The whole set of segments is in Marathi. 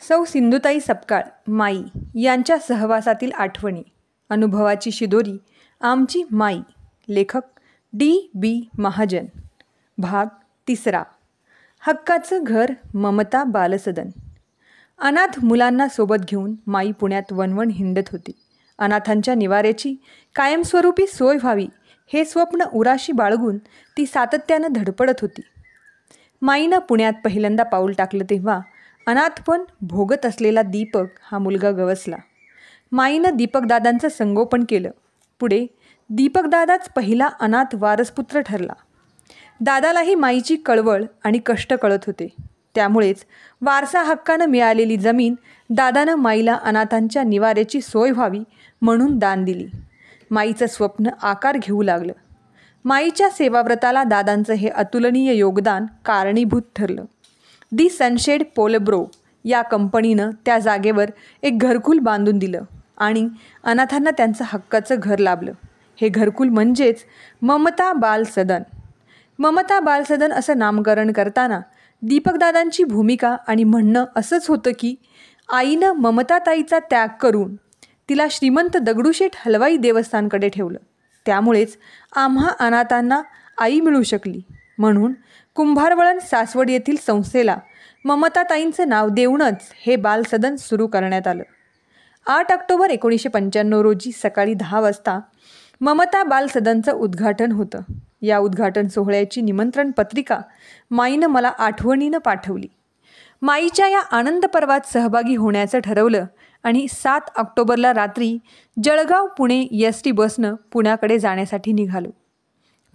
सौ सिंधुताई सपकाळ माई यांच्या सहवासातील आठवणी, अनुभवाची शिदोरी, आमची माई. लेखक D.B. महाजन. भाग 3. हक्काचं घर. ममता बालसदन. अनाथ मुलांना सोबत घेऊन माई पुण्यात वणवण हिंडत होती. अनाथांच्या निवाऱ्याची कायमस्वरूपी सोय व्हावी हे स्वप्न उराशी बाळगून ती सातत्यानं धडपडत होती. माईनं पुण्यात पहिल्यांदा पाऊल टाकलं तेव्हा अनाथपण भोगत असलेला दीपक हा मुलगा गवसला. माईनं दीपकदादांचं संगोपन केलं. पुढे दीपकदादाच पहिला अनाथ वारसपुत्र ठरला. दादालाही माईची कळवळ आणि कष्ट कळत होते. त्यामुळेच वारसा हक्कानं मिळालेली जमीन दादानं माईला अनाथांच्या निवाऱ्याची सोय व्हावी म्हणून दान दिली. माईचं स्वप्न आकार घेऊ लागलं. माईच्या सेवाव्रताला दादांचं हे अतुलनीय योगदान कारणीभूत ठरलं. दी सनशेड पोलब्रो या कंपनीनं त्या जागेवर एक घरकुल बांधून दिलं आणि अनाथांना त्यांचं हक्काचं घर लाभलं. हे घरकुल म्हणजेच ममता बालसदन. ममता बालसदन असं नामकरण करताना दीपकदादांची भूमिका आणि म्हणणं असंच होतं की आईनं ममताताईचा त्याग करून तिला श्रीमंत दगडूशेठ हलवाई देवस्थानकडे ठेवलं. त्यामुळेच आम्हा अनाथांना आई मिळू शकली. म्हणून कुंभारवळण सासवड येथील संस्थेला ममताताईंचं नाव देऊनच हे बालसदन सुरू करण्यात आलं. 8 ऑक्टोबर 1995 रोजी सकाळी 10 वाजता ममता बालसदनचं उद्घाटन होतं. या उद्घाटन सोहळ्याची निमंत्रण पत्रिका माईनं मला आठवणीनं पाठवली. माईच्या या आनंद पर्वात सहभागी होण्याचं ठरवलं आणि 7 ऑक्टोबरला रात्री जळगाव पुणे ST बसनं पुण्याकडे जाण्यासाठी निघालो.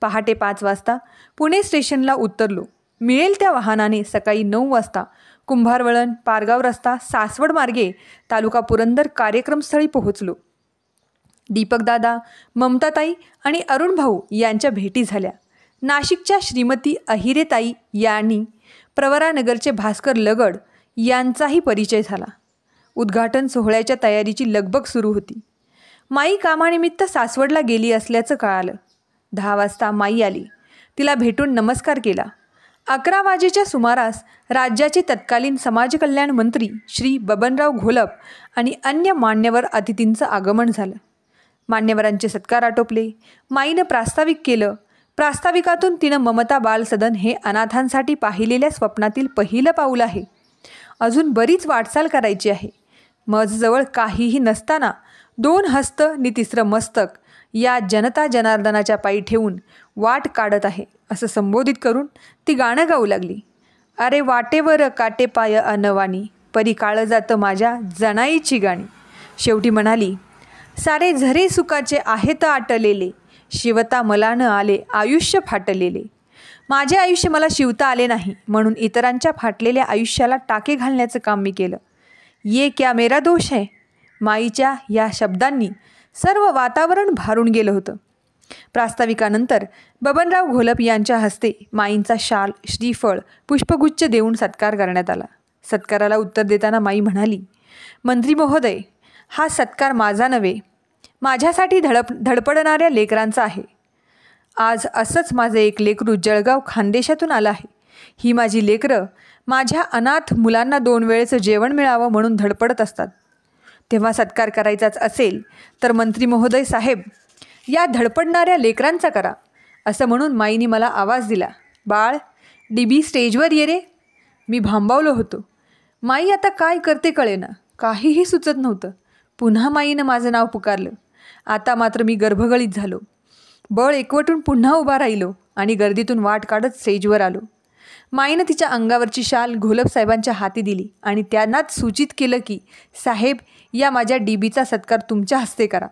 पहाटे 5 वाजता पुणे स्टेशनला उतरलो. मिळेल त्या वाहनाने सकाळी 9 वाजता कुंभारवळण, पारगाव रस्ता, सासवड मार्गे तालुका पुरंदर कार्यक्रमस्थळी पोहोचलो. दीपकदादा, ममताताई आणि अरुण भाऊ यांच्या भेटी झाल्या. नाशिकच्या श्रीमती अहिरेताई यांनी प्रवरानगरचे भास्कर लगड यांचाही परिचय झाला. उद्घाटन सोहळ्याच्या तयारीची लगबग सुरू होती. माई कामानिमित्त सासवडला गेली असल्याचं कळालं. 10 वाजता माई आली. तिला भेटून नमस्कार केला. 11 वाजेच्या सुमारास राज्याचे तत्कालीन समाजकल्याण मंत्री श्री बबनराव घोलप आणि अन्य मान्यवर अतिथींचं आगमन झालं. मान्यवरांचे सत्कार आटोपले. माईनं प्रास्ताविक केलं. प्रास्ताविकातून तिनं ममता बालसदन हे अनाथांसाठी पाहिलेल्या स्वप्नातील पहिलं पाऊल आहे. अजून बरीच वाटचाल करायची आहे. माझजवळ काहीही नसताना 2 हस्त नि 3रं मस्तक या जनता जनार्दनाच्या पायी ठेवून वाट काढत आहे असं संबोधित करून ती गाणं गाऊ लागली. अरे वाटेवर काटे पाय अनवाणी, परी काळ जातं माझ्या जनाईची गाणी. शेवटी म्हणाली, सारे झरे सुखाचे आहेत आटलेले, शिवता मला न आले आयुष्य फाटलेले. माझे आयुष्य मला शिवता आले नाही म्हणून इतरांच्या फाटलेल्या आयुष्याला टाके घालण्याचं काम मी केलं. ये क्या मेरा दोष है. माईच्या या शब्दांनी सर्व वातावरण भारून गेलं होतं. प्रास्ताविकानंतर बबनराव घोलप यांच्या हस्ते माईंचा शाल, श्रीफळ, पुष्पगुच्छ देऊन सत्कार करण्यात आला. सत्काराला उत्तर देताना माई म्हणाली, मंत्री महोदय, हा सत्कार माझा नव्हे, माझ्यासाठी धडपडणाऱ्या लेकरांचा आहे. आज असंच माझं एक लेकरू जळगाव खानदेशातून आलं आहे. ही माझी लेकरं माझ्या अनाथ मुलांना 2 वेळेचं जेवण मिळावं म्हणून धडपडत असतात. तेव्हा सत्कार करायचाच असेल तर मंत्री महोदय साहेब, या धडपडणाऱ्या लेकरांचा करा. असं म्हणून माईनी मला आवाज दिला, बाळ, DB स्टेजवर ये रे. मी भांबावलो होतो. माई आता काय करते कळेना. काहीही सुचत नव्हतं. पुन्हा माईनं माझं नाव पुकारलं. आता मात्र मी गर्भगळीत झालो. बळ एकवटून पुन्हा उभा राहिलो आणि गर्दीतून वाट काढत स्टेजवर आलो. माईनं तिच्या अंगावरची शाल घोलप साहेबांच्या हाती दिली आणि त्यांनाच सूचित केलं की साहेब, या माझ्या DBचा सत्कार तुमच्या हस्ते करा.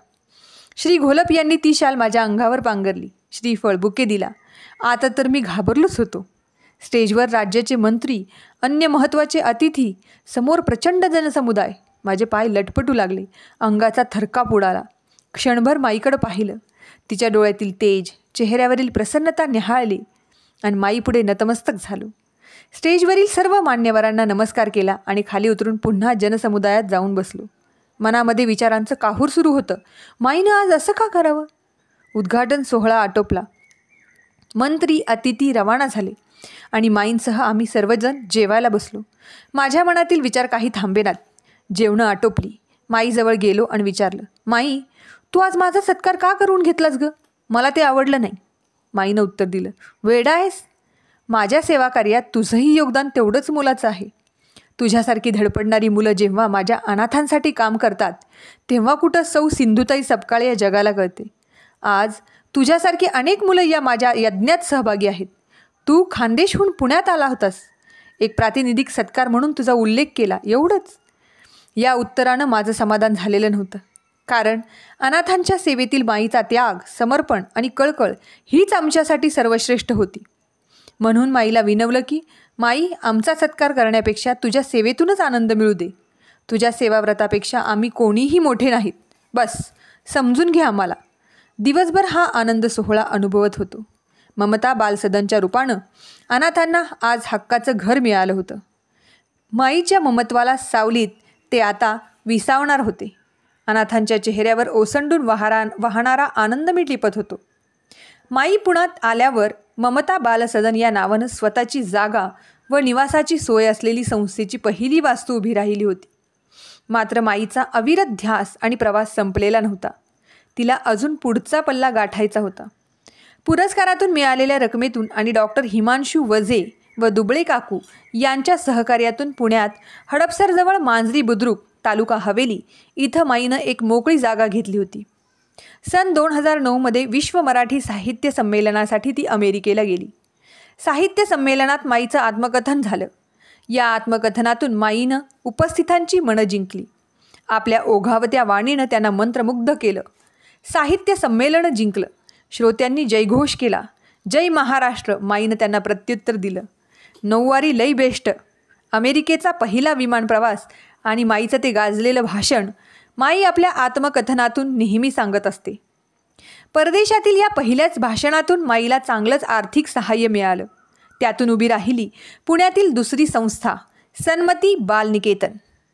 श्री घोलप यांनी ती शाल माझ्या अंगावर पांघरली. श्रीफळ, बुके दिला. आता तर मी घाबरलोच होतो. स्टेजवर राज्याचे मंत्री, अन्य महत्त्वाचे अतिथी, समोर प्रचंड जनसमुदाय. माझे पाय लटपटू लागले. अंगाचा थरकाप उडाला. क्षणभर माईकडं पाहिलं. तिच्या डोळ्यातील तेज, चेहऱ्यावरील प्रसन्नता निहाळली आणि माईपुढे नतमस्तक झालो. स्टेजवरील सर्व मान्यवरांना नमस्कार केला आणि खाली उतरून पुन्हा जनसमुदायात जाऊन बसलो. मनामध्ये विचारांचं काहूर सुरू होतं. माईनं आज असं का करावं? उद्घाटन सोहळा आटोपला. मंत्री, अतिथी रवाना झाले. आणि माईंसह आम्ही सर्वजण जेवायला बसलो. माझ्या मनातील विचार काही थांबेनात. जेवणं आटोपली. माईजवळ गेलो आणि विचारलं, माई, तू आज माझा सत्कार का करून घेतलास ग? मला ते आवडलं नाही. माईनं उत्तर दिलं, वेडा आहेस? माझ्या सेवाकार्यात तुझंही योगदान तेवढंच मोलाचं आहे. तुझ्यासारखी धडपडणारी मुलं जेव्हा माझ्या अनाथांसाठी काम करतात तेव्हा कुठं सौ सिंधुताई सपकाळे या जगाला कळते. आज तुझ्यासारखी अनेक मुलं या माझ्या यज्ञात सहभागी आहेत. तू खानदेशहून पुण्यात आला होतास. एक प्रातिनिधिक सत्कार म्हणून तुझा उल्लेख केला, एवढंच. या उत्तरानं माझं समाधान झालेलं नव्हतं. कारण अनाथांच्या सेवेतील माईचा त्याग, समर्पण आणि कळकळ हीच आमच्यासाठी सर्वश्रेष्ठ होती. म्हणून माईला विनवलं की, माई, आमचा सत्कार करण्यापेक्षा तुझ्या सेवेतूनच आनंद मिळू दे. तुझ्या सेवाव्रतापेक्षा आम्ही कोणीही मोठे नाहीत. बस समजून घे आम्हाला. दिवसभर हा आनंद सोहळा अनुभवत होतो. ममता बालसदनच्या रूपानं अनाथांना आज हक्काचं घर मिळालं होतं. माईच्या ममत्वाला सावलीत ते आता विसावणार होते. अनाथांच्या चेहऱ्यावर ओसंडून वाहणारा आनंद मी टिपत होतो. माई पुण्यात आल्यावर ममता बालसदन या नावानं स्वतःची जागा व निवासाची सोय असलेली संस्थेची पहिली वास्तू उभी राहिली होती. मात्र माईचा अविरत ध्यास आणि प्रवास संपलेला नव्हता. तिला अजून पुढचा पल्ला गाठायचा होता. पुरस्कारातून मिळालेल्या रकमेतून आणि डॉक्टर हिमांशू वझे व दुबळे काकू यांच्या सहकार्यातून पुण्यात हडपसरजवळ मांजरी बुद्रुक तालुका हवेली इथं माईनं एक मोकळी जागा घेतली होती. सन 2009 विश्व मराठी साहित्य संमेलनासाठी ती अमेरिकेला गेली. साहित्य संमेलनात माईचं आत्मकथन झालं. या आत्मकथनातून माईनं उपस्थितांची मनं जिंकली. आपल्या ओघावत्या वाणीनं त्यांना मंत्रमुग्ध केलं. साहित्य संमेलन जिंकलं. श्रोत्यांनी जयघोष केला. जय महाराष्ट्र माईनं त्यांना प्रत्युत्तर दिलं. नऊवारी लई बेस्ट, अमेरिकेचा पहिला विमान प्रवास आणि माईचं ते गाजलेलं भाषण माई आपल्या आत्मकथनातून नेहमी सांगत असते. परदेशातील या पहिल्याच भाषणातून माईला चांगलंच आर्थिक सहाय्य मिळालं. त्यातून उभी राहिली पुण्यातील दुसरी संस्था सन्मती बालनिकेतन.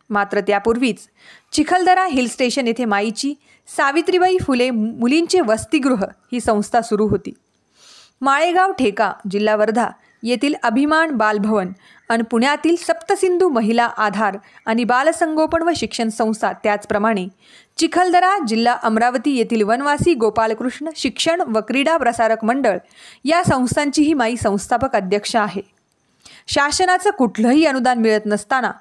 मात्र त्यापूर्वीच चिखलदरा हिल स्टेशन येथे माईची सावित्रीबाई फुले मुलींचे वसतिगृह ही संस्था सुरू होती. माळेगाव ठेका, जिल्हा वर्धा येथील अभिमान बालभवन आणि पुण्यातील सप्तसिंधू महिला आधार आणि बालसंगोपन व शिक्षण संस्था, त्याचप्रमाणे चिखलदरा, जिल्हा अमरावती येथील वनवासी गोपालकृष्ण शिक्षण व क्रीडा प्रसारक मंडळ या संस्थांचीही माई संस्थापक अध्यक्ष आहे. शासनाचं कुठलंही अनुदान मिळत नसताना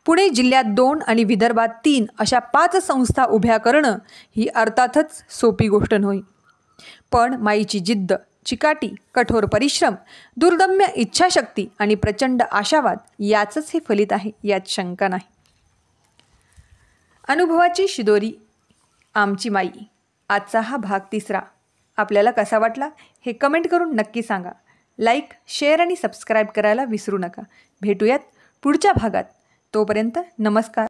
पुणे जिल्ह्यात 2 आणि विदर्भात 3 अशा 5 संस्था उभ्या करणं ही अर्थातच सोपी गोष्ट नव्हे. पण माईची जिद्द, चिकाटी, कठोर परिश्रम, दुर्दम्य इच्छाशक्ती आणि प्रचंड आशावाद याचंच हे फलित आहे, यात शंका नाही. अनुभवाची शिदोरी आमची माई, आजचा हा भाग 3. आपल्याला कसा वाटला हे कमेंट करून नक्की सांगा. लाईक, शेअर आणि सबस्क्राईब करायला विसरू नका. भेटूयात पुढच्या भागात. तोपर्यंत नमस्कार.